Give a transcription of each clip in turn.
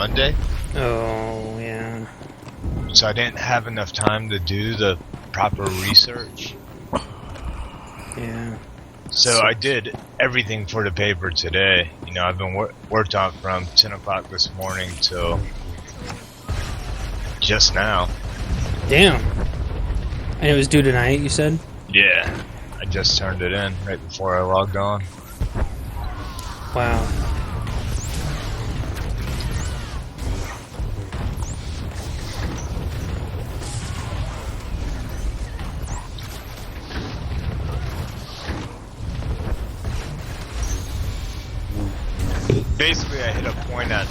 Monday. Oh, yeah. So I didn't have enough time to do the proper research. Yeah. So I did everything for the paper today. You know, I've been worked on from 10 o'clock this morning till just now. Damn. And it was due tonight, you said? Yeah. I just turned it in right before I logged on. Wow. Basically, I hit a point at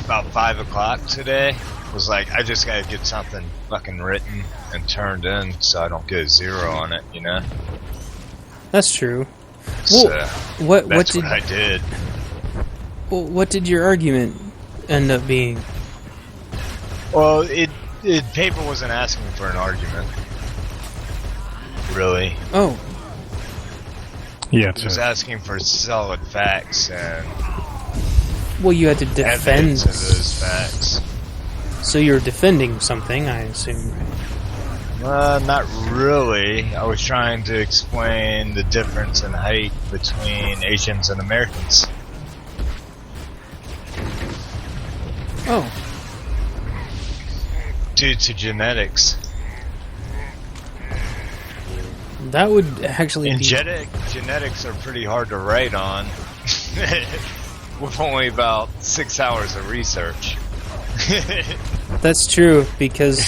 about 5 o'clock today. Was like, I just gotta get something fucking written and turned in so I don't get a 0 on it, you know? That's true. So, what I did. Well, what did your argument end up being? Well, it paper wasn't asking for an argument. Really. Oh. Yeah, it was asking for solid facts and well, you had to defend evidence of those facts. So you're defending something, I assume. Not really. I was trying to explain the difference in height between Asians and Americans. Oh. Due to genetics. That would actually and be... genetics are pretty hard to write on. With only about 6 hours of research. That's true, because...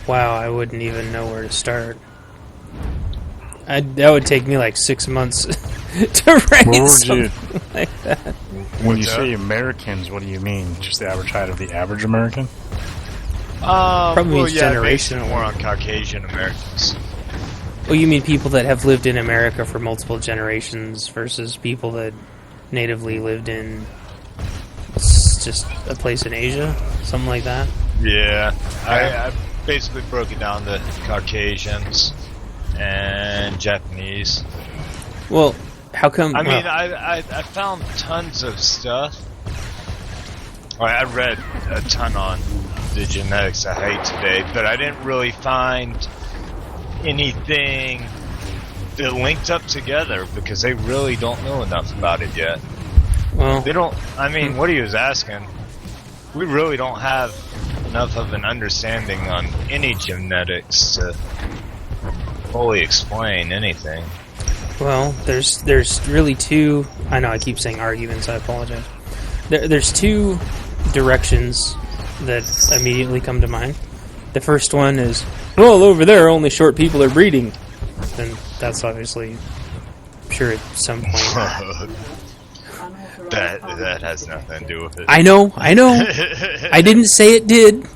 wow, I wouldn't even know where to start. That would take me like 6 months to write something like that. When you say Americans, what do you mean? Just the average height of the average American? Probably well, each yeah, generation. Based more on Caucasian Americans. Well, you mean people that have lived in America for multiple generations versus people that natively lived in just a place in Asia? Something like that? Yeah. I basically broke it down to Caucasians and Japanese. Well, how come... I mean, I found tons of stuff. I read a ton on the genetics of height today, but I didn't really find anything that linked up together because they really don't know enough about it yet. Well, they don't. I mean, what he was asking, we really don't have enough of an understanding on any genetics to fully explain anything. Well, there's really two. I know I keep saying arguments. I apologize. There's two directions that immediately come to mind. The first one is, well, over there only short people are breeding. And that's obviously, I'm sure at some point. that has nothing to do with it. I know. I didn't say it did.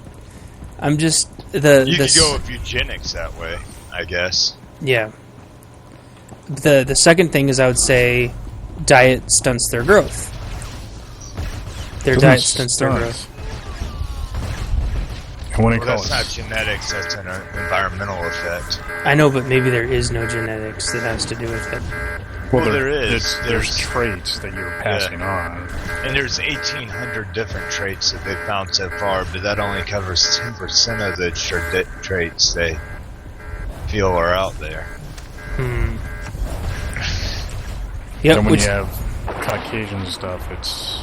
I'm just You could go with eugenics that way, I guess. Yeah. The second thing is I would say diet stunts their growth. Their diet stunts their growth. That's not genetics, that's an environmental effect. I know, but maybe there is no genetics that has to do with it. Well, there is. There's traits that you're passing on. And there's 1,800 different traits that they've found so far, but that only covers 10% of the traits they feel are out there. Yep, and when you have Caucasian stuff, it's...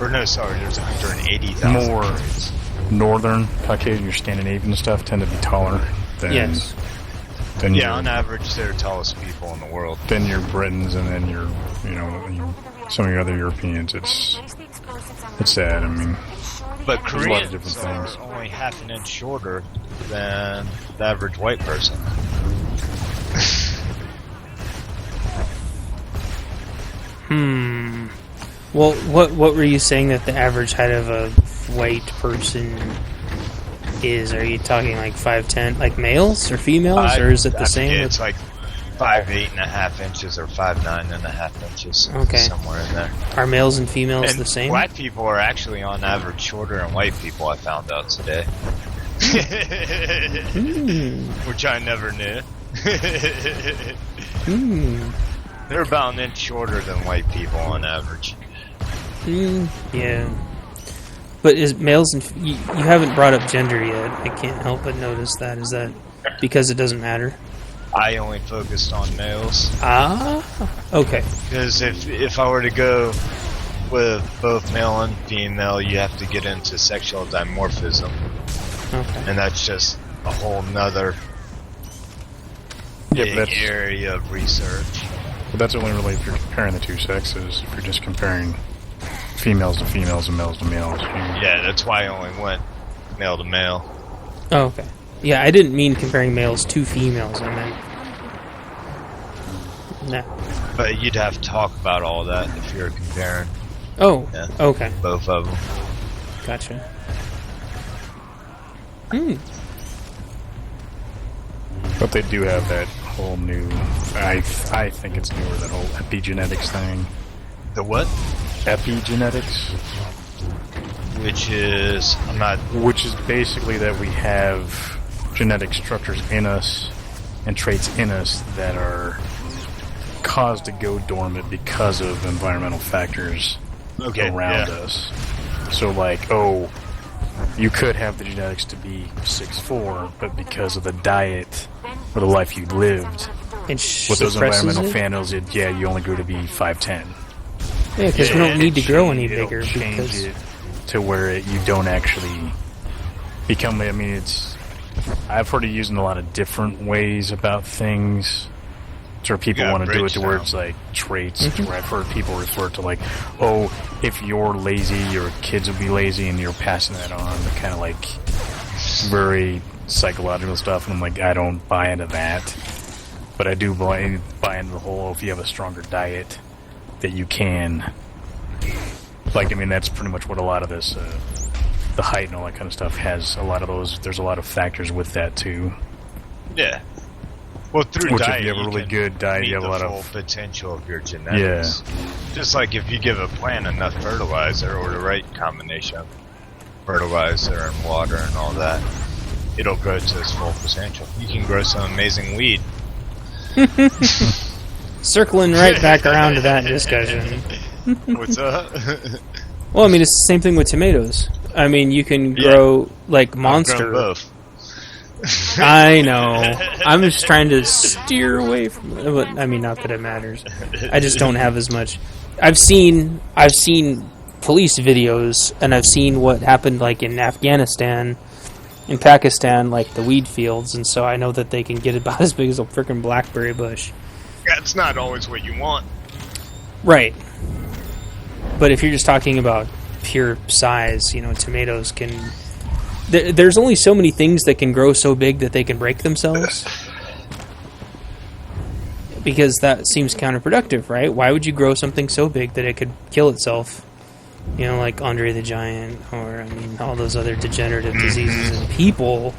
Or no, sorry, there's 180,000 more traits. Northern Caucasian, your Scandinavian stuff tend to be taller than... Yes. Than on average, they're the tallest people in the world. Then your Britons, and then your, some of your other Europeans. It's sad. I mean, but Koreans a lot of different things. Are only half an inch shorter than the average white person. Well, what were you saying that the average height of a white person is? Are you talking like 5'10", like males or females, or is it the same? It's like 5'8.5" inches or 5'9.5" inches. Okay, somewhere in there. Are males and females the same? Black people are actually on average shorter than white people. I found out today, which I never knew. They're about an inch shorter than white people on average. Yeah. But is males and you haven't brought up gender yet. I can't help but notice that. Is that because it doesn't matter? I only focused on males. Ah, okay. Because if I were to go with both male and female, you have to get into sexual dimorphism. Okay. And that's just a whole nother big area of research. But that's only really if you're comparing the two sexes. If you're just comparing females to females and males to males. Yeah, that's why I only went male to male. Oh, okay. Yeah, I didn't mean comparing males to females. I meant... No. But you'd have to talk about all that if you're comparing. Oh, okay. Both of them. Gotcha. But they do have that whole new... I think it's newer, that whole epigenetics thing. The what? Epigenetics. Which is... Which is basically that we have genetic structures in us and traits in us that are caused to go dormant because of environmental factors around us. So like, you could have the genetics to be 6'4", but because of the diet or the life you lived with those environmental factors, you only grew to be 5'10". Yeah, because we don't need to grow any bigger. Change it to where you don't actually become. I mean, I've heard it used in a lot of different ways about things. To where people want to do it to where it's like traits. To where I've heard people refer to like, if you're lazy, your kids will be lazy, and you're passing that on. The kind of like very psychological stuff. And I'm like, I don't buy into that, but I do buy into the whole. If you have a stronger diet, that you can. Like, I mean, that's pretty much what a lot of this, the height and all that kind of stuff has. A lot of those. There's a lot of factors with that too. Yeah. Well, through diet, if you have a really good diet, you have a lot of full potential of your genetics. Yeah. Just like if you give a plant enough fertilizer or the right combination of fertilizer and water and all that, it'll grow to its full potential. You can grow some amazing weed. Circling right back around to that discussion. What's up? Well, I mean, it's the same thing with tomatoes. I mean, you can grow like monster. I've grown both. I know. I'm just trying to steer away from it. But, I mean, not that it matters. I just don't have as much. I've seen police videos, and I've seen what happened like in Afghanistan, in Pakistan, like the weed fields, and so I know that they can get about as big as a freaking blackberry bush. That's not always what you want. Right. But if you're just talking about pure size, tomatoes can... There's only so many things that can grow so big that they can break themselves. Because that seems counterproductive, right? Why would you grow something so big that it could kill itself? Like Andre the Giant, or, all those other degenerative diseases in people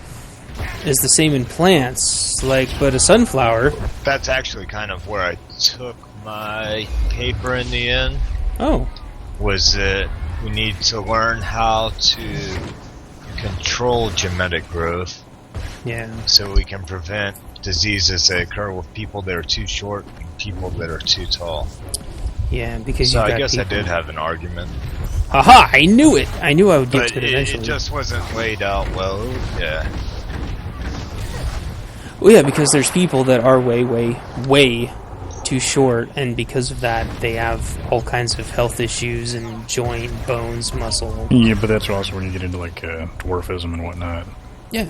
is the same in plants, but a sunflower... That's actually kind of where I took my paper in the end. Oh. Was that we need to learn how to control genetic growth. Yeah. So we can prevent diseases that occur with people that are too short and people that are too tall. Yeah, because I guess I did have an argument. Aha! I knew it! I knew I would get to it eventually. It just wasn't laid out well. Yeah. Well, yeah, because there's people that are way, way, way too short, and because of that, they have all kinds of health issues and joint, bones, muscle. Yeah, but that's also when you get into dwarfism and whatnot. Yeah.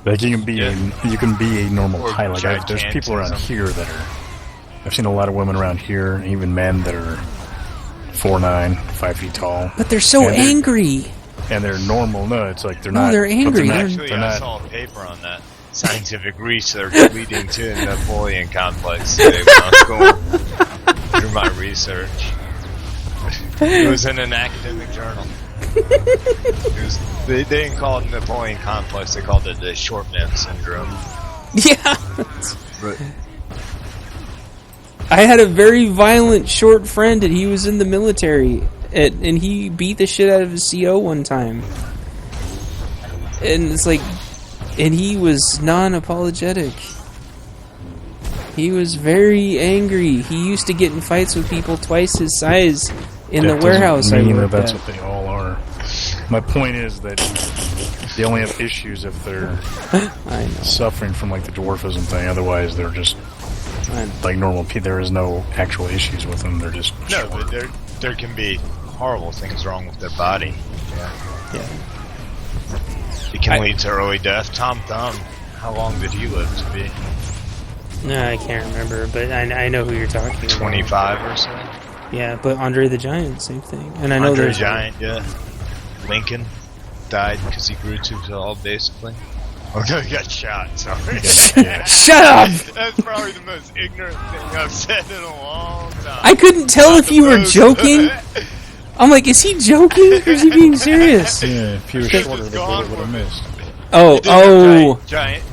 Like you can be a normal height. Like there's people around here that are. I've seen a lot of women around here, and even men that are 4'9", 5 feet tall. But they're so angry. And they're normal. No, it's like they're not. No, they're angry. Actually, I saw a paper on that. Scientific research leading to the Napoleon complex today when I was going through my research. It was in an academic journal. They didn't call it Napoleon complex, they called it the short man syndrome. Yeah. But I had a very violent short friend, and he was in the military, and he beat the shit out of his CO one time. And it's like... And he was non-apologetic. He was very angry. He used to get in fights with people twice his size In the warehouse, I worked that's at. what they all are. My point is that they only have issues if they're I know. suffering from like the dwarfism thing. Otherwise, they're just like normal people. There is no actual issues with them. They're just no, but there can be horrible things wrong with their body. Yeah. It can lead to early death. Tom Thumb, how long did he live to be? No, I can't remember, but I know who you're talking about. 25 or so? Yeah, but Andre the Giant, same thing. And I know Andre the there's Giant, yeah. Lincoln died because he grew too tall, basically. Oh no, he got shot, sorry. Shut up! That's probably the most ignorant thing I've said in a long time. I couldn't tell if you were joking. I'm like, is he joking or is he being serious? Yeah, if he was shorter, the bullet would have missed. Giant.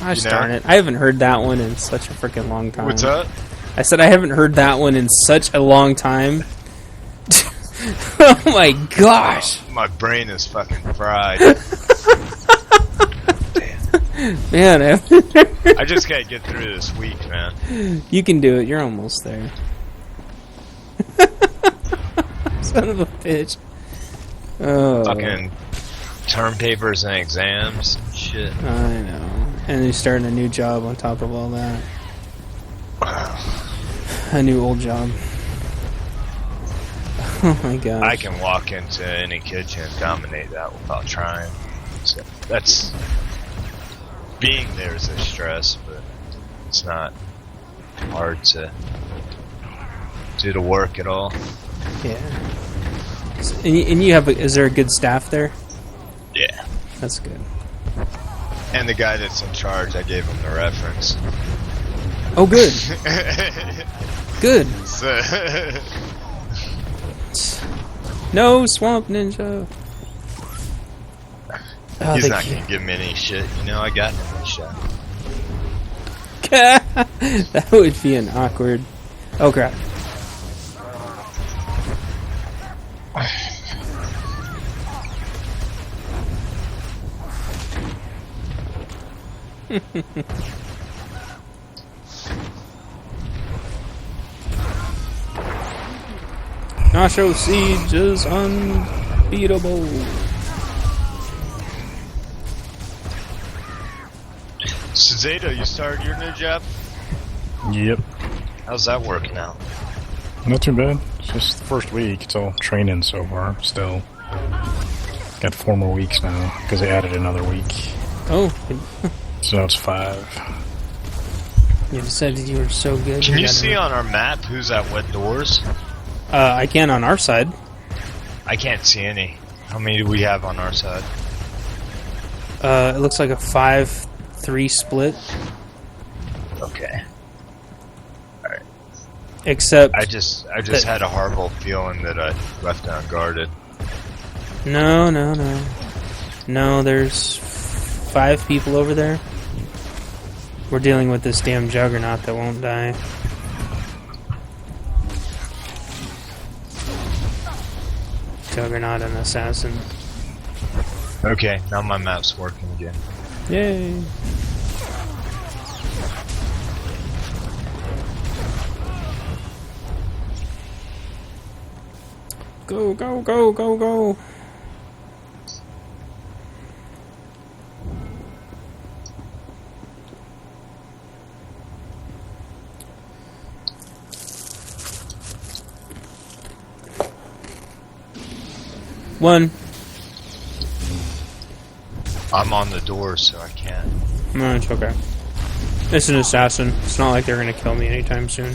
Gosh darn it. I haven't heard that one in such a freaking long time. What's up? I said I haven't heard that one in such a long time. Oh my gosh. My brain is fucking fried. Man, I just gotta get through this week, man. You can do it. You're almost there. Son of a bitch. Oh. Fucking term papers and exams and shit. I know. And you're starting a new job on top of all that. A new old job. Oh my gosh. I can walk into any kitchen and dominate that without trying. So that's... Being there is a stress, but it's not hard to do the work at all. Yeah. And you have is there a good staff there? Yeah. That's good. And the guy that's in charge, I gave him the reference. Oh, good. Good. So No, Swamp Ninja. Oh, he's not going to give me any shit. You know, I got him a shot. That would be an awkward... Oh, crap. Nacho Siege is unbeatable. So Zeta, you started your new job? Yep. How's that working out? Not too bad. It's just the first week. It's all training so far, still. Got 4 more weeks now, because they added another week. Oh. So now it's 5. You decided you were so good. Can you see on our map who's at what doors? I can on our side. I can't see any. How many do we have on our side? It looks like a 5-3 split. Okay. Alright. Except... I just had a horrible feeling that I left unguarded. No, there's 5 people over there. We're dealing with this damn juggernaut that won't die. Juggernaut and assassin. Okay, now my map's working again. Yay! Go, go, go, go, go! One. I'm on the door, so I can't. No, it's okay. It's an assassin. It's not like they're gonna kill me anytime soon.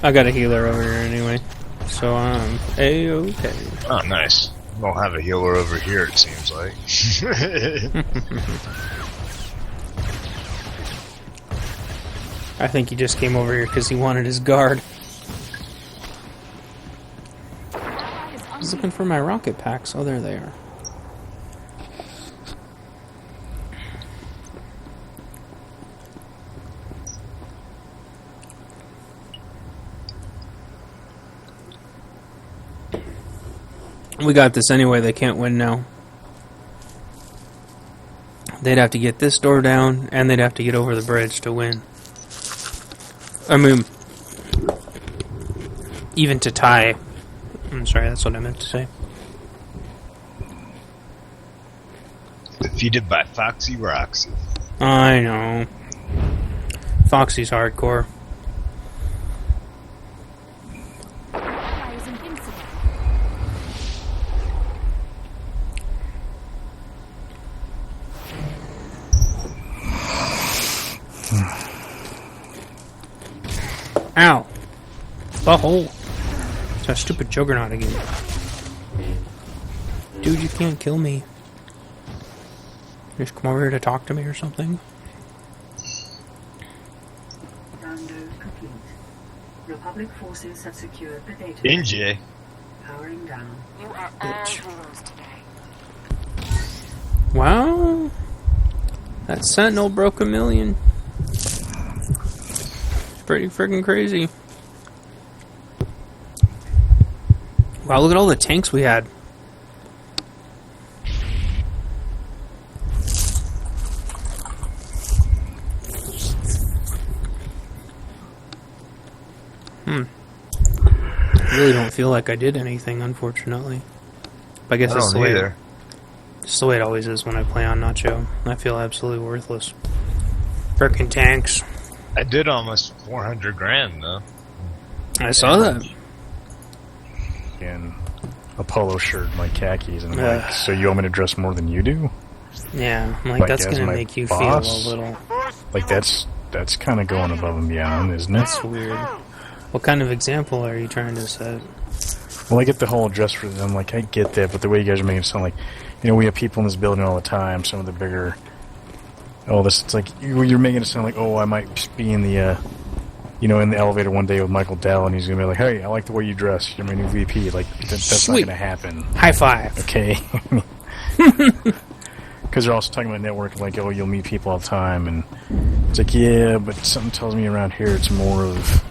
I got a healer over here anyway, so I'm A-okay. Oh, nice. We don't have a healer over here, it seems like. I think he just came over here because he wanted his guard. I was looking for my rocket packs. Oh, there they are. We got this anyway. They can't win now. They'd have to get this door down, and they'd have to get over the bridge to win. I mean, even to tie. I'm sorry, that's what I meant to say. Defeated by Foxy Roxy. I know. Foxy's hardcore. Ow. The hole. It's a stupid juggernaut again. Dude, you can't kill me. Just come over here to talk to me or something? Download complete. Republic forces have secured the data. NJ. Powering down. You are all heroes today. Wow. That Sentinel broke 1 million. Pretty freaking crazy. Wow, look at all the tanks we had. I really don't feel like I did anything, unfortunately. But I guess that's the way it's the way it always is when I play on Nacho. I feel absolutely worthless. Frickin' tanks. I did almost 400 grand though. I saw that. And a polo shirt, my khakis, and I'm like, so you want me to dress more than you do? Yeah, I'm like, Like, that's as gonna my make you boss? feel a little... Like, that's kind of going above and beyond, isn't it? That's weird. What kind of example are you trying to set? Well, I get the whole dress for them. Like, I get that, but the way you guys are making it sound like, you know, we have people in this building all the time. Some of the bigger, it's like you're making it sound like, oh, I might be in the, in the elevator one day with Michael Dell, and he's gonna be like, hey, I like the way you dress. You're my new VP. Like, that's Sweet. not gonna happen. High five. Okay. Because they're also talking about networking, like, oh, you'll meet people all the time, and it's like, yeah, but something tells me around here it's more of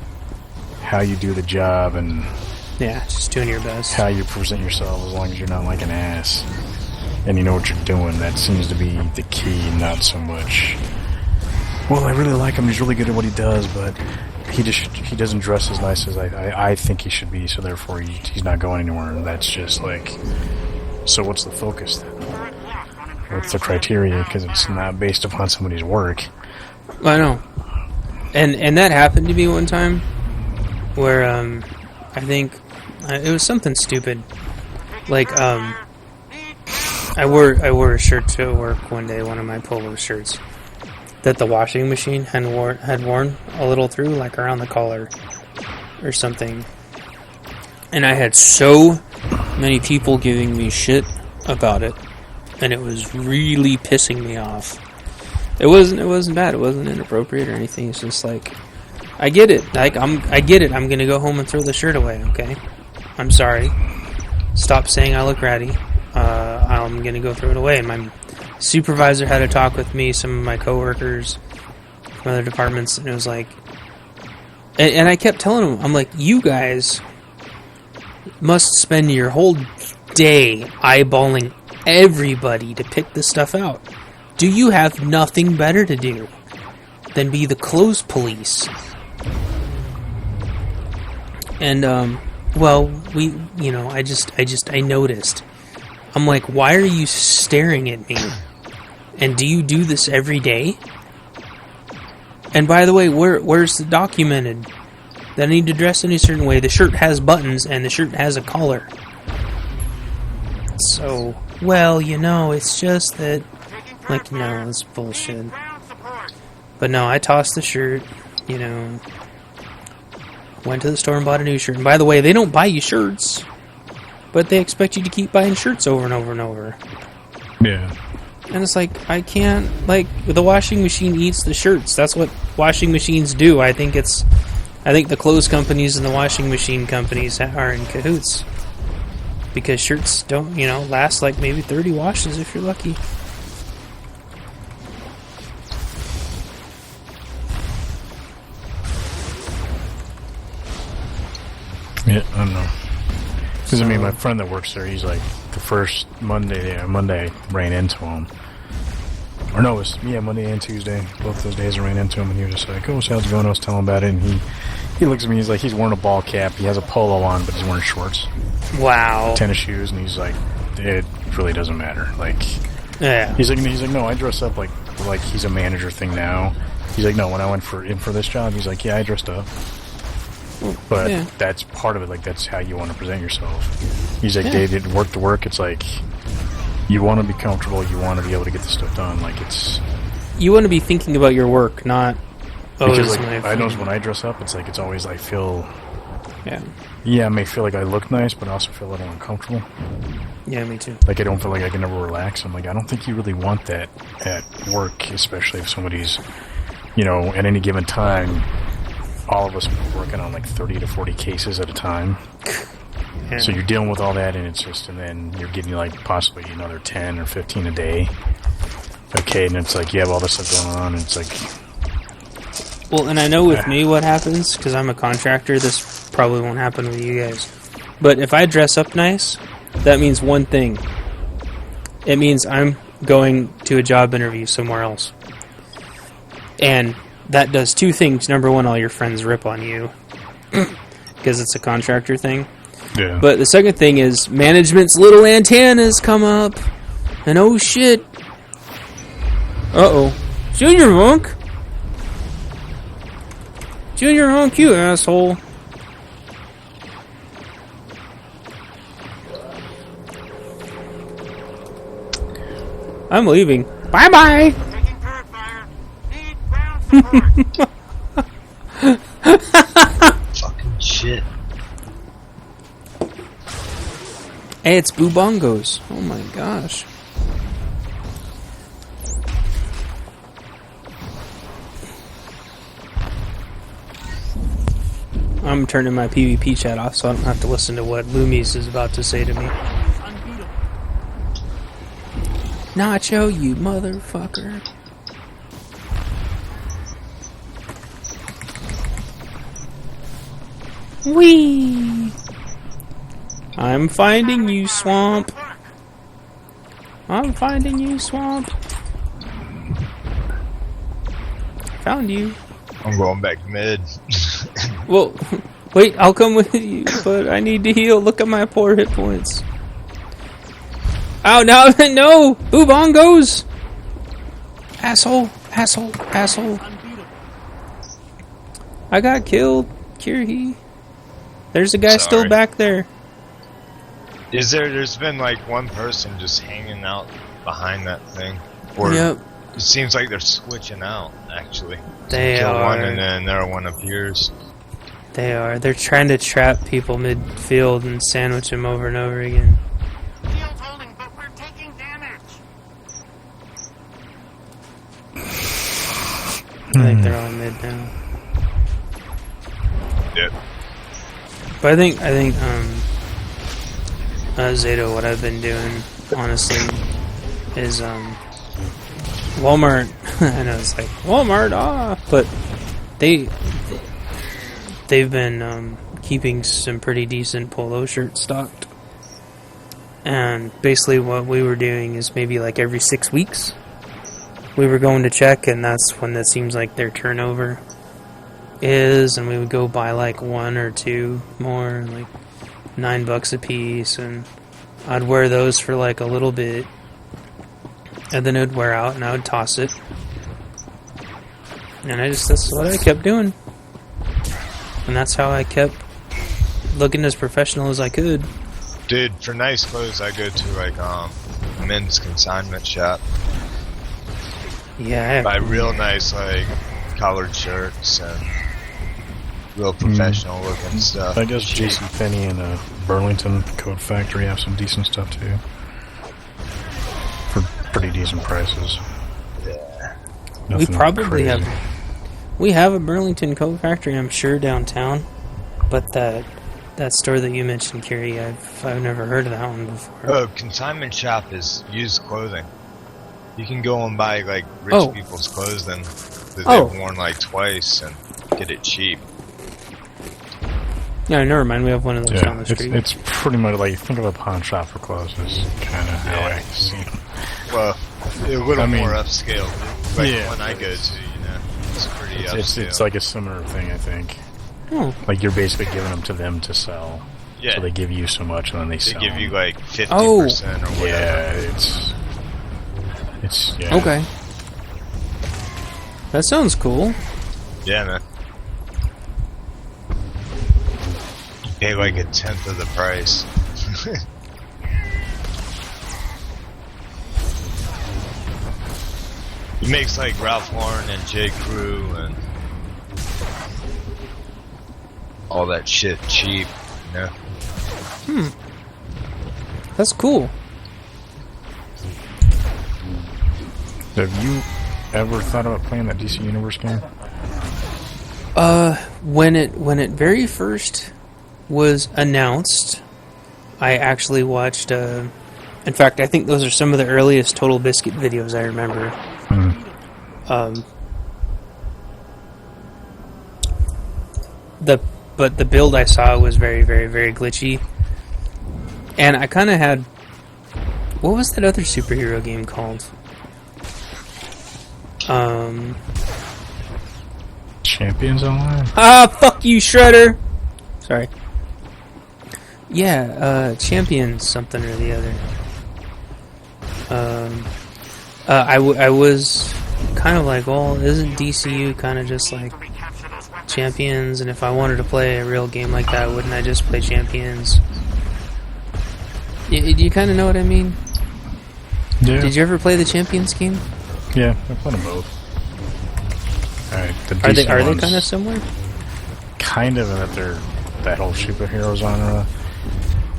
how you do the job and Yeah, just doing your best. how you present yourself, as long as you're not like an ass and you know what you're doing. That seems to be the key, not so much, well, I really like him, he's really good at what he does, but he doesn't dress as nice as I think he should be, so therefore he's not going anywhere. And that's just like, so what's the focus then? What's the criteria? Because it's not based upon somebody's work. I know. And that happened to me one time where I think it was something stupid. Like I wore a shirt to work one day, one of my polo shirts, that the washing machine had worn a little through, like around the collar or something. And I had so many people giving me shit about it, and it was really pissing me off. It wasn't bad. It wasn't inappropriate or anything. It's just like, I get it. Like, I get it. I'm gonna go home and throw the shirt away. Okay, I'm sorry. Stop saying I look ratty. I'm gonna go throw it away. And my supervisor had a talk with me, some of my coworkers from other departments, and it was like, and I kept telling them, I'm like, you guys must spend your whole day eyeballing everybody to pick this stuff out. Do you have nothing better to do than be the clothes police? And well, I noticed. I'm like, why are you staring at me? And do you do this every day? And by the way, where's the documented that I need to dress in a certain way? The shirt has buttons and the shirt has a collar. So, well, it's just that, like, no, it's bullshit. But no, I tossed the shirt, went to the store and bought a new shirt. And by the way, they don't buy you shirts, but they expect you to keep buying shirts over and over and over. Yeah. And it's like, I can't, like, the washing machine eats the shirts. That's what washing machines do. I think the clothes companies and the washing machine companies are in cahoots. Because shirts don't, last like maybe 30 washes if you're lucky. Yeah, I don't know. Because, my friend that works there, he's like, the first Monday I ran into him. Or no, it was, Monday and Tuesday. Both those days I ran into him, and he was just like, oh, so how's it going? I was telling him about it, and he looks at me, he's like, he's wearing a ball cap, he has a polo on, but he's wearing shorts. Wow. Tennis shoes, and he's like, it really doesn't matter. Like, yeah. He's like, no, I dress up like he's a manager thing now. He's like, no, when I went in for this job, he's like, yeah, I dressed up. But that's part of it, like, that's how you want to present yourself. He's like, they didn't work to work, it's like, you want to be comfortable, you want to be able to get the stuff done, like, it's... You want to be thinking about your work, not... Because, like, I notice when I dress up, it's like, it's always, I feel... Yeah, I may feel like I look nice, but I also feel a little uncomfortable. Yeah, me too. Like, I don't feel like I can never relax. I'm like, I don't think you really want that at work, especially if somebody's, at any given time, all of us are working on like 30 to 40 cases at a time. Yeah. So you're dealing with all that, and and then you're getting like possibly another 10 or 15 a day. Okay, and it's like you have all this stuff going on, and it's like... Well, and I know with me what happens, because I'm a contractor, this probably won't happen with you guys. But if I dress up nice, that means one thing. It means I'm going to a job interview somewhere else. And that does two things. Number one, all your friends rip on you, because it's a contractor thing. Yeah. But the second thing is management's little antennas come up, and oh shit. Uh-oh. Junior Hunk! Junior Hunk, you asshole. I'm leaving. Bye-bye! Taking turret fire. Need ground support. Fucking shit. Hey, it's Boo Bongos. Oh my gosh. I'm turning my PvP chat off so I don't have to listen to what Loomies is about to say to me. Nacho, you motherfucker. Whee! I'm finding you, Swamp. I'm finding you, Swamp. Found you. I'm going back mid. Well, wait, I'll come with you, but I need to heal. Look at my poor hit points. Ow, no! Boo Bongos! Asshole, asshole, asshole. I got killed, Kirhi. There's a guy still back there. There's been like one person just hanging out behind that thing. Or yep. It seems like they're switching out, actually. They kill are. one and then another one appears. They are. They're trying to trap people midfield and sandwich them over and over again. Field's holding, but we're taking damage. I think they're all mid now. Yep. But I think Zato, what I've been doing, honestly, is Walmart. I know it's like Walmart, but they've been keeping some pretty decent polo shirts stocked. And basically, what we were doing is maybe like every 6 weeks, we were going to check, and that's when it seems like their turnover is, and we would go buy like one or two more, like $9 a piece, and I'd wear those for like a little bit, and then it would wear out, and I would toss it, and that's what I kept doing, and that's how I kept looking as professional as I could. Dude, for nice clothes, I go to like men's consignment shop. Yeah, Buy real nice like collared shirts and real professional looking stuff. I guess JCPenney and Burlington Coat Factory have some decent stuff too. For pretty decent prices. Yeah. Nothing we probably crazy. We have a Burlington Coat Factory, I'm sure, downtown, but that store that you mentioned, Kiri, I've never heard of that one before. Oh, consignment shop is used clothing. You can go and buy like rich people's clothing that they've worn like twice and get it cheap. Yeah, never mind. We have one of those down the street. It's pretty much like, think of a pawn shop for clothes is kind of how I see it. Well, A little I mean, more upscale. Like yeah, the one I go to, it's pretty upscale. It's like a similar thing, I think. Oh. Like you're basically giving them to them to sell. yeah. So they give you so much, and then they They sell. give you like 50% Oh. or whatever. Yeah, it's yeah. Okay. That sounds cool. Yeah, man. You pay like 1/10 of the price. He makes like Ralph Lauren and J. Crew and all that shit cheap, you know? That's cool. Have you ever thought about playing that DC Universe game? When it very first was announced, I actually watched. In fact, I think those are some of the earliest Total Biscuit videos I remember. But the build I saw was very, very, very glitchy, and I kind of had. What was that other superhero game called? Champions Online? Ah, fuck you, Shredder! Sorry. Yeah, Champions something or the other. I was kind of like, well, isn't DCU kind of just like Champions? And if I wanted to play a real game like that, wouldn't I just play Champions? You kind of know what I mean? Yeah. Did you ever play the Champions game? Yeah, I played them both. Alright, the Are DC they ones, kind of similar? kind of in that they're that whole superhero genre.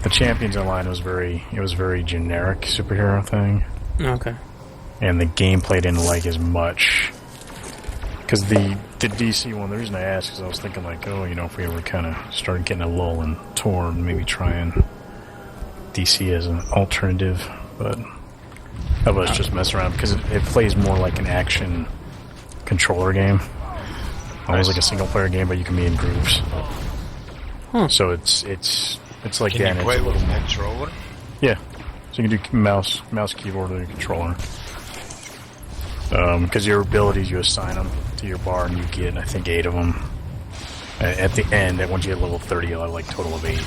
The Champions Online was very generic superhero thing, Okay. and the gameplay didn't like as much. Because the DC one, the reason I asked is I was thinking like, oh, if we ever kind of started getting a lull in Tor, maybe trying DC as an alternative, but I was just messing around because it plays more like an action controller game, almost like a single player game, but you can be in groups. Huh. So it's like Can that. you play It's a with little a more. controller? Yeah, so you can do mouse keyboard or controller. Because your abilities, you assign them to your bar, and you get, I think, 8 of them. At the end, once you get level 30, you'll have like total of 8.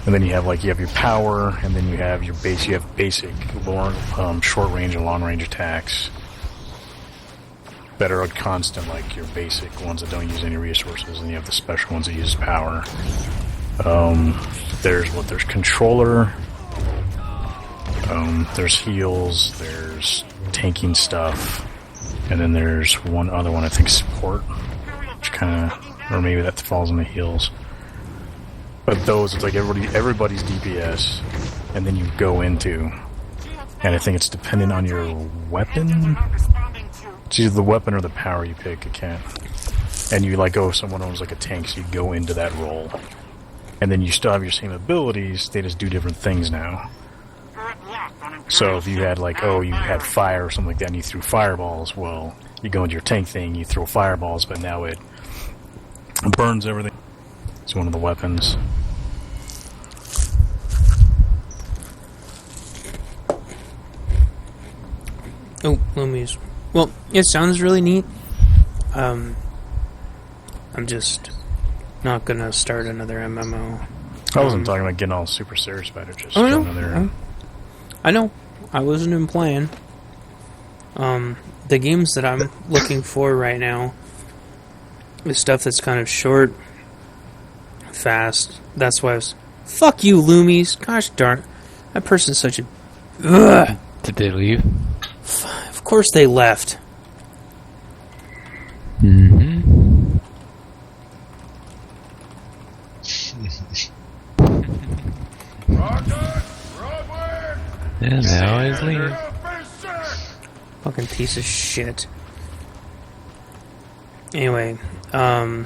And then you have your power, and then you have your base. You have basic, short range and long range attacks that are constant, like your basic ones that don't use any resources, and you have the special ones that use power. There's controller. There's heals. There's tanking stuff, and then there's one other one, I think, support, which kind of, or maybe that falls in the heals. But those, it's like everybody's DPS, and then you go into, and I think it's dependent on your weapon. It's either the weapon or the power you pick. I can't. And you someone owns like a tank, so you go into that role, and then you still have your same abilities. They just do different things now. So if you had you had fire or something like that, and you threw fireballs, well, you go into your tank thing, you throw fireballs, but now it burns everything. It's one of the weapons. Oh, Lumi's. Well, it sounds really neat. I'm just not gonna start another MMO. I wasn't talking about getting all super serious about it. Just Oh, no. another. I know. I wasn't even playing. The games that I'm looking for right now is stuff that's kind of short, fast. That's why I was... Fuck you, Loomies. Gosh darn. That person's such a... Ugh. Did they leave? Of course they left. Mm-hmm. Yeah, they always leave. Fucking piece of shit. Anyway, I'm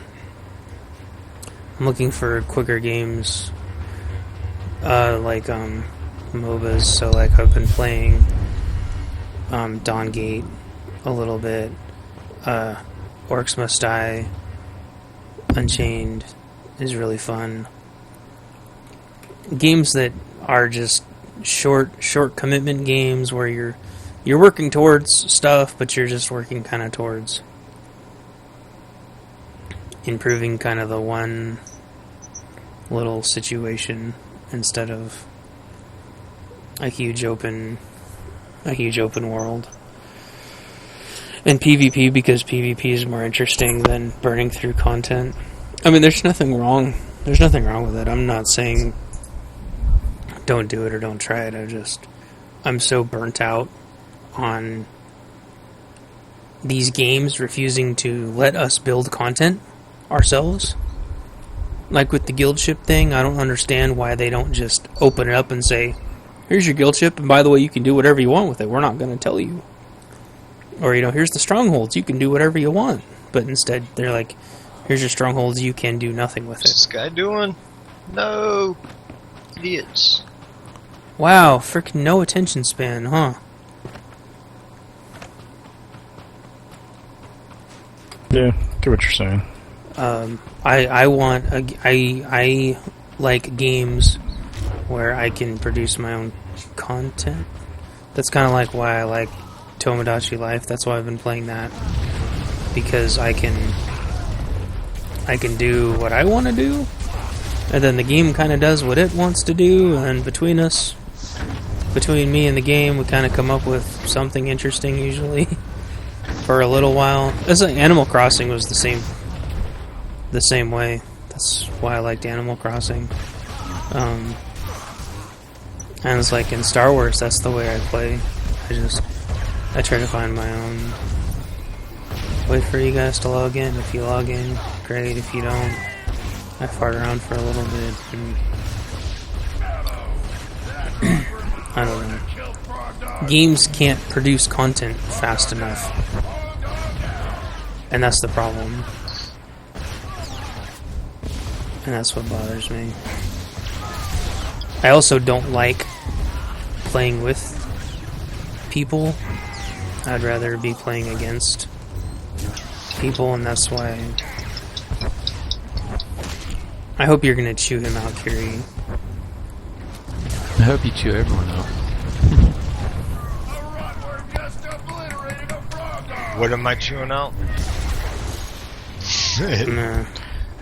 looking for quicker games, MOBAs. So I've been playing Dawn Gate a little bit, Orcs Must Die, Unchained is really fun. Games that are just short commitment games where you're working towards stuff, but you're just working kind of towards improving kind of the one little situation instead of a huge open world. And PvP, because PvP is more interesting than burning through content. I mean, there's nothing wrong with it. I'm not saying don't do it or don't try it. I'm so burnt out on these games refusing to let us build content ourselves. Like with the guild ship thing, I don't understand why they don't just open it up and say, here's your guild ship, and by the way, you can do whatever you want with it. We're not going to tell you. Or, here's the strongholds. You can do whatever you want. But instead, they're like, here's your strongholds. You can do nothing with it. What's this guy doing? No. Idiots. Wow, frickin' no attention span, huh? Yeah, get what you're saying. I like games where I can produce my own content. That's kind of like why I like Tomodachi Life. That's why I've been playing that, because I can do what I want to do, and then the game kind of does what it wants to do, and between me and the game, we kind of come up with something interesting usually for a little while. It's like Animal Crossing was the same way. That's why I liked Animal Crossing. And it's like in Star Wars, that's the way I play. I try to find my own. Wait for you guys to log in. If you log in, great. If you don't, I fart around for a little bit. And I don't know. Games can't produce content fast enough. And that's the problem. And that's what bothers me. I also don't like playing with people. I'd rather be playing against people, and that's why I hope you're gonna chew him out, Curie. I hope you chew everyone out. What am I chewing out? Nah.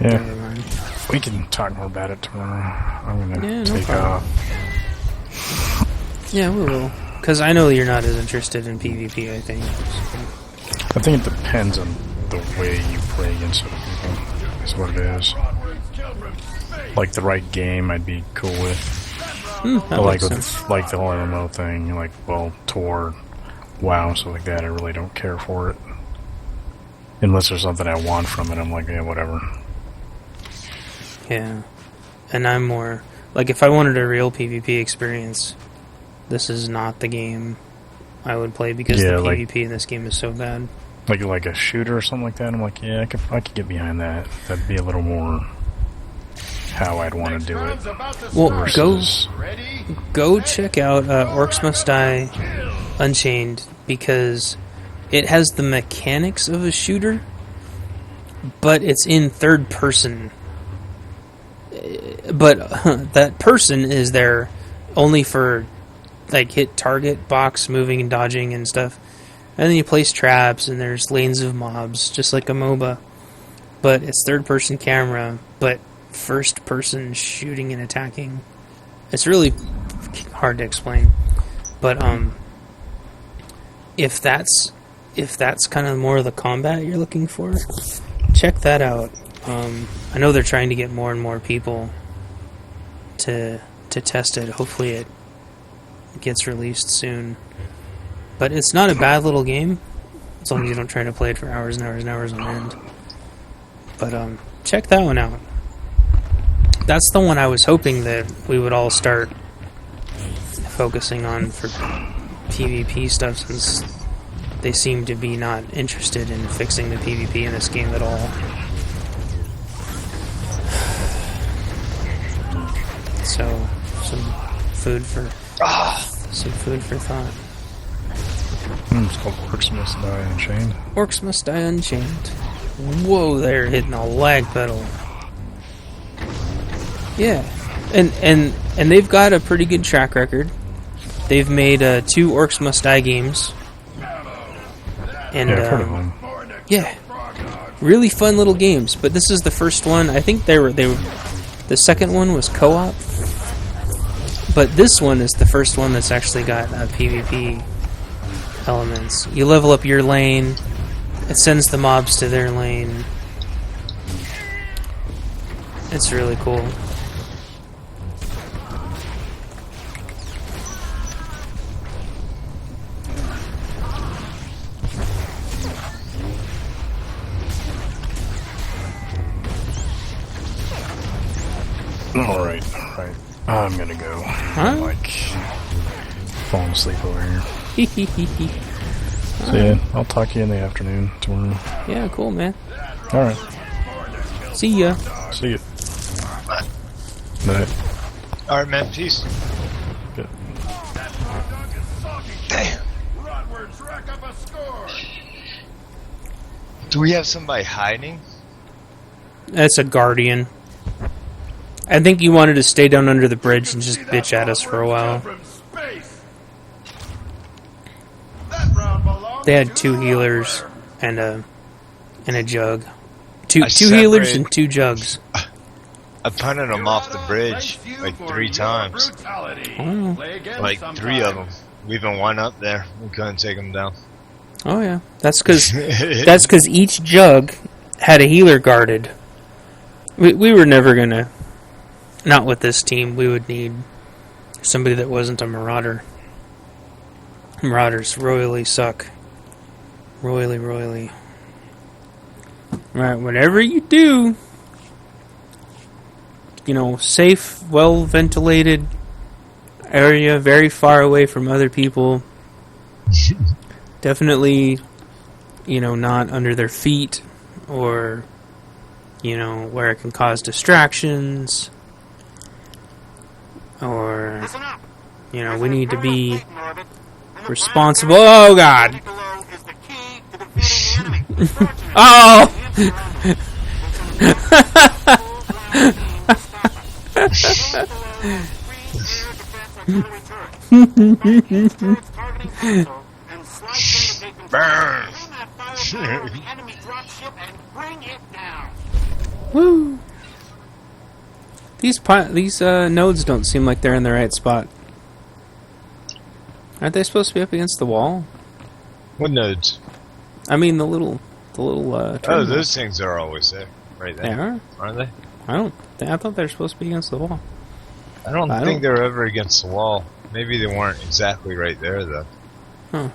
Yeah. Never mind. We can talk more about it tomorrow. I'm gonna No take problem. off. Yeah, we will. Because I know you're not as interested in PvP, I think. I think it depends on the way you play against other people. That's what it is. Like the right game, I'd be cool with. That But like makes with sense. like the whole MMO thing, like Tor, WoW, stuff like that, I really don't care for it. Unless there's something I want from it, I'm like, yeah, whatever. Yeah. And I'm more... Like, if I wanted a real PvP experience, this is not the game I would play, because Yeah, the like- PvP in this game is so bad. Like a shooter or something like that, I'm like, yeah, I could get behind that. That'd be a little more how I'd want to do it. Well, Versus, go check out Orcs Must Die Unchained, because it has the mechanics of a shooter, but it's in third person. But that person is there only for like hit target, box, moving and dodging and stuff. And then you place traps and there's lanes of mobs, just like a MOBA. But it's third person camera, but first person shooting and attacking. It's really hard to explain. But if that's kind of more of the combat you're looking for, check that out. I know they're trying to get more and more people to test it. Hopefully it gets released soon. But it's not a bad little game, as long as you don't try to play it for hours and hours and hours on end. But check that one out. That's the one I was hoping that we would all start focusing on for PvP stuff, since they seem to be not interested in fixing the PvP in this game at all. So, some food for thought. it's called Orcs Must Die Unchained. Orcs Must Die Unchained. Whoa, they're hitting a lag pedal. Yeah, and they've got a pretty good track record. They've made 2 Orcs Must Die games. And, Yeah, I've heard of them. yeah, really fun little games. But this is the first one. I think they were. The second one was co-op, but this one is the first one that's actually got PvP elements. You level up your lane. It sends the mobs to their lane. It's really cool. Alright. I'm gonna go. I'm like falling asleep over here. So yeah, I'll talk to you in the afternoon tomorrow. Yeah, cool, man. Alright. See ya. See you. Night. Alright, man, peace. Good. Damn. Do we have somebody hiding? That's a guardian. I think you wanted to stay down under the bridge and just bitch at us for a while. They had 2 healers and a jug. Two healers and 2 jugs. I punted them off the bridge like 3 times. Oh, Like 3 of them. Leaving 1 up there. We couldn't take them down. oh yeah. That's because each jug had a healer guarded. We were never gonna. Not with this team. We would need somebody that wasn't a marauder. Marauders royally suck. Royally. Right, whatever you do, safe, well-ventilated area, very far away from other people. Definitely, not under their feet or, where it can cause distractions. Or, we need to be responsible. Oh, God. Oh! Burn! Woo! These nodes don't seem like they're in the right spot. Aren't they supposed to be up against the wall? What nodes? I mean the little. Oh, terminal. those things are always there, right there. They are? Aren't they? I thought they were supposed to be against the wall. I don't think they're ever against the wall. Maybe they weren't exactly right there, though. Huh.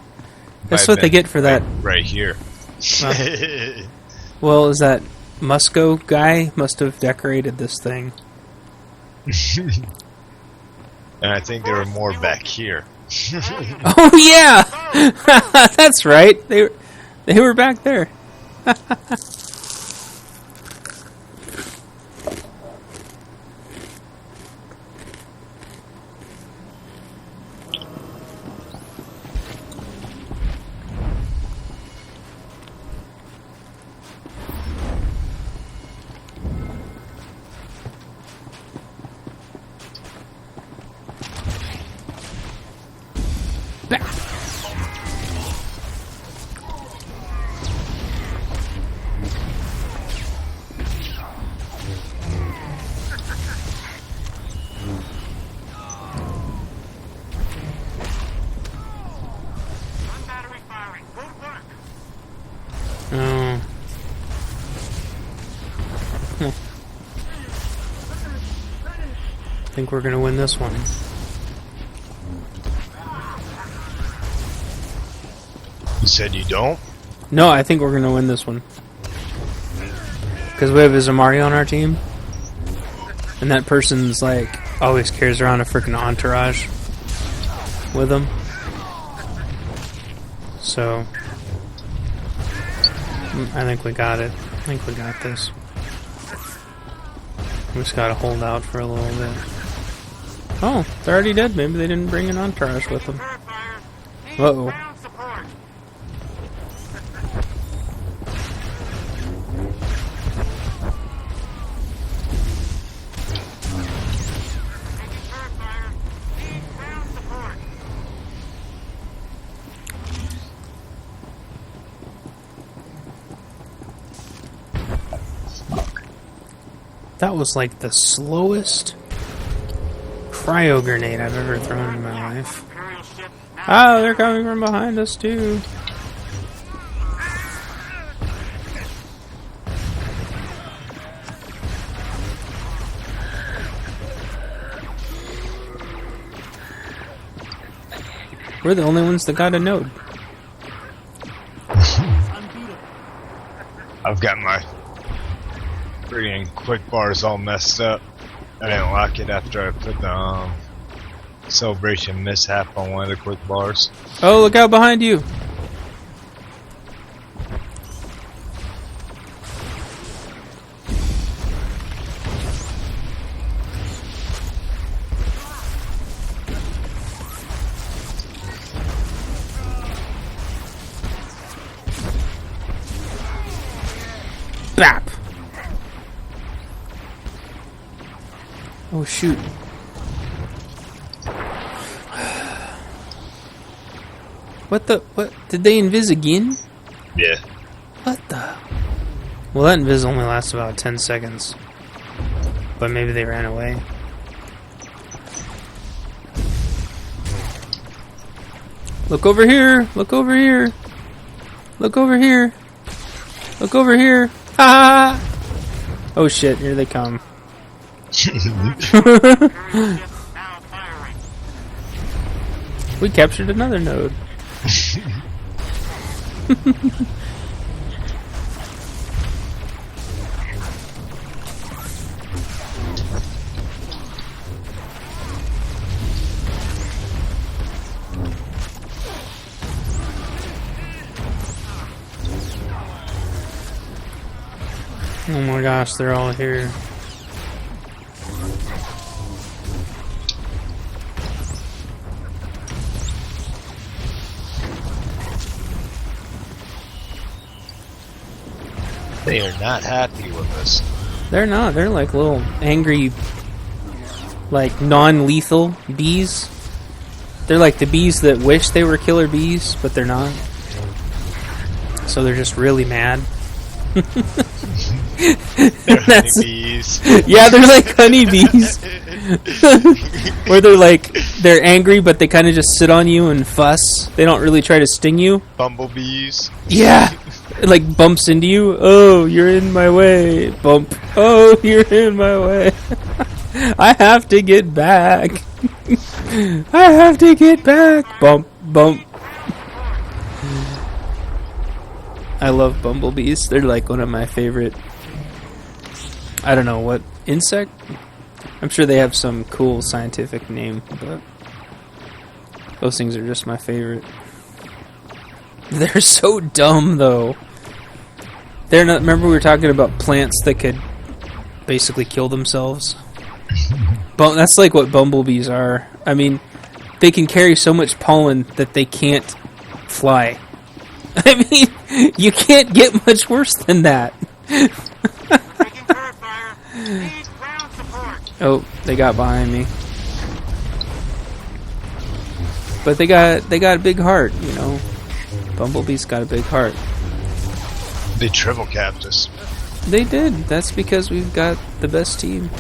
That's what they get for that. Right here. Well, is that Musco guy must have decorated this thing. And I think there were more back here. Oh yeah, that's right. They were back there. I think we're gonna win this one. You said you don't? No, I think we're gonna win this one. Because we have Izamari on our team. And that person's like, always carries around a freaking entourage with him. So, I think we got it. I think we got this. We just gotta hold out for a little bit. Oh, they're already dead. Maybe they didn't bring an entourage with them. Uh-oh. That was like the slowest cryo grenade I've ever thrown in my life. Imperial ship now. Oh, they're coming from behind us too. We're the only ones that got a node. I've got my freaking quick bars all messed up. I didn't lock it after I put the celebration mishap on one of the quick bars. Oh, look out behind you! Bap! Oh shoot. What did they invis again? Yeah. What the? Well, that invis only lasts about 10 seconds. But maybe they ran away. Look over here! Look over here! Look over here! Look over here! Ah! Oh shit, here they come. Imperial ship now firing. We captured another node. Oh my gosh, they're all here. They are not happy with us. They're not. They're like little angry, like non-lethal bees. They're like the bees that wish they were killer bees, but they're not. So they're just really mad. They're honeybees. Yeah, they're like honeybees. Where they're angry, but they kind of just sit on you and fuss. They don't really try to sting you. Bumblebees. Yeah. It like bumps into you. Oh, you're in my way. Bump. Oh, you're in my way. I have to get back. I have to get back. Bump, bump. I love bumblebees. They're like one of my favorite. I don't know what insect. I'm sure they have some cool scientific name, but those things are just my favorite. They're so dumb, though. They're not. Remember, we were talking about plants that could basically kill themselves. But that's like what bumblebees are. I mean, they can carry so much pollen that they can't fly. I mean, you can't get much worse than that. Taking turret fire. Need ground support. Oh, they got behind me. But they got a big heart, you know. Bumblebee's got a big heart. They triple capped us. They did. That's because we've got the best team.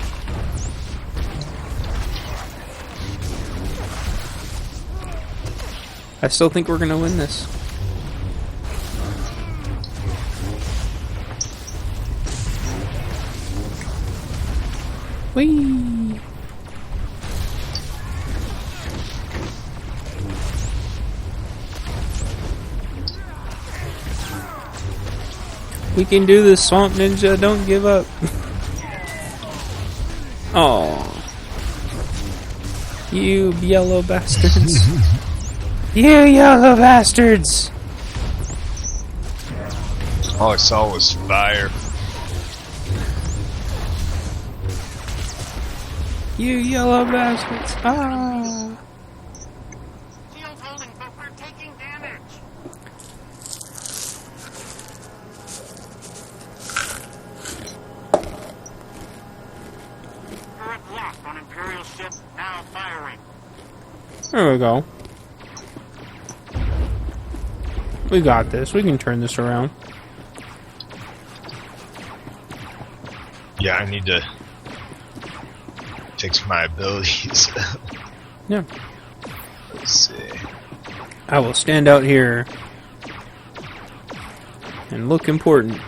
I still think we're gonna win this. Whee! We can do this, Swamp Ninja. Don't give up. Oh, you yellow bastards! You yellow bastards! All I saw was fire. You yellow bastards! Ah! Shield holding, but we're taking damage. Turret locked on Imperial ship now firing. There we go. We got this. We can turn this around. Yeah, I need to fix my abilities. Yeah. Let's see. I will stand out here and look important.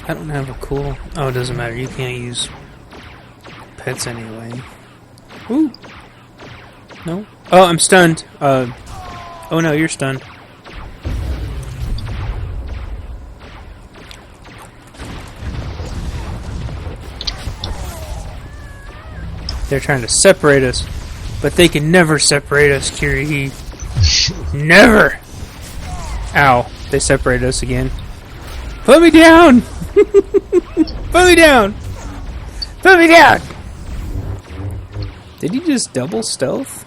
I don't have a cool... Oh, it doesn't matter. You can't use pets anyway. Ooh. No? Oh, I'm stunned. Oh no, you're stunned. They're trying to separate us, but they can never separate us, Kiri. Never! Ow. They separated us again. Put me down! Put me down! Put me down! Did he just double stealth?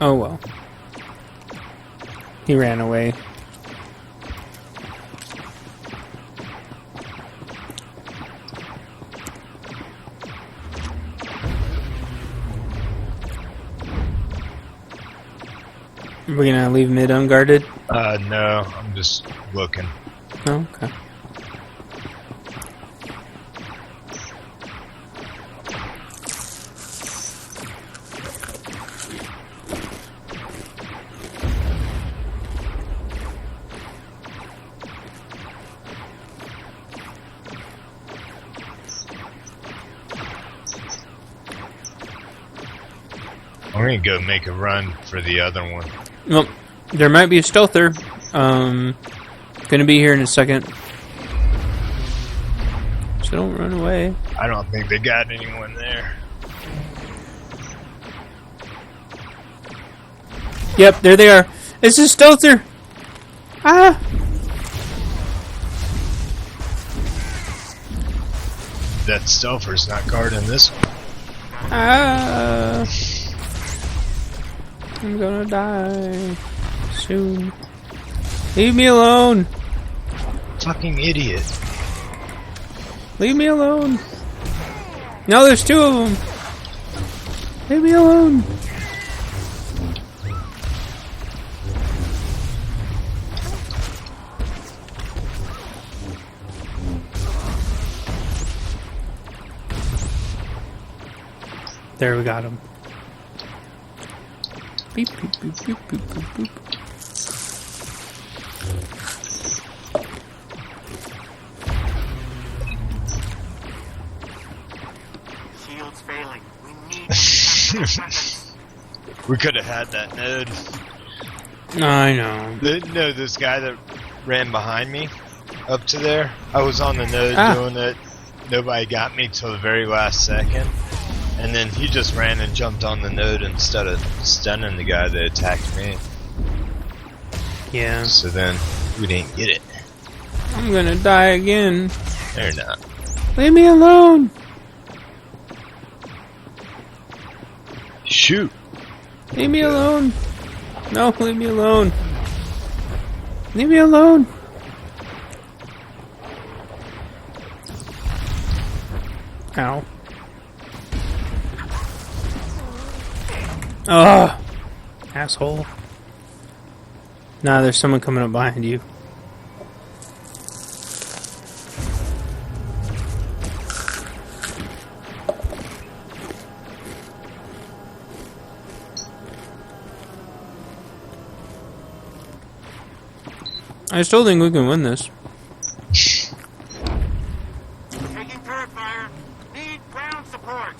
Oh well. He ran away. We're gonna leave mid unguarded? No, I'm just looking. Oh, okay. I'm gonna go make a run for the other one. Well, there might be a stealther. Gonna be here in a second. So don't run away. I don't think they got anyone there. Yep, there they are. It's a stealther! Ah! That stealther's not guarding this one. Ah! I'm gonna die soon. Leave me alone! Fucking idiot. Leave me alone! No, there's two of them! Leave me alone! There, we got him. Beep, beep, beep, beep, beep, beep, beep. Shield's failing. We need to recapture the weapons. We could have had that node. I know. No, this guy that ran behind me up to there. I was on the node doing it. Nobody got me till the very last second. And then he just ran and jumped on the node instead of stunning the guy that attacked me. Yeah. So then we didn't get it. I'm gonna die again. They're not. Leave me alone! Shoot. Leave me alone! No, leave me alone! Leave me alone! Ow. Ugh! Asshole. Nah, there's someone coming up behind you. I still think we can win this. Taking turret fire. Need ground support.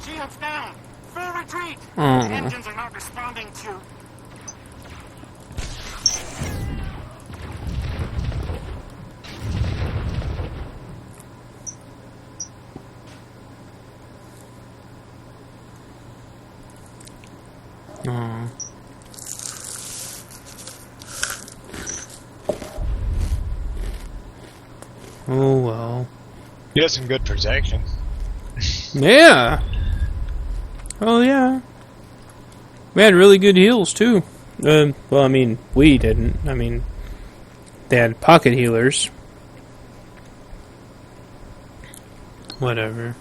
Shields down. Full retreat. Engines are not responding to. Aw. Oh well. You had some good protection. Yeah. Oh yeah. We had really good heals too. Well, I mean, we didn't. I mean, they had pocket healers. Whatever.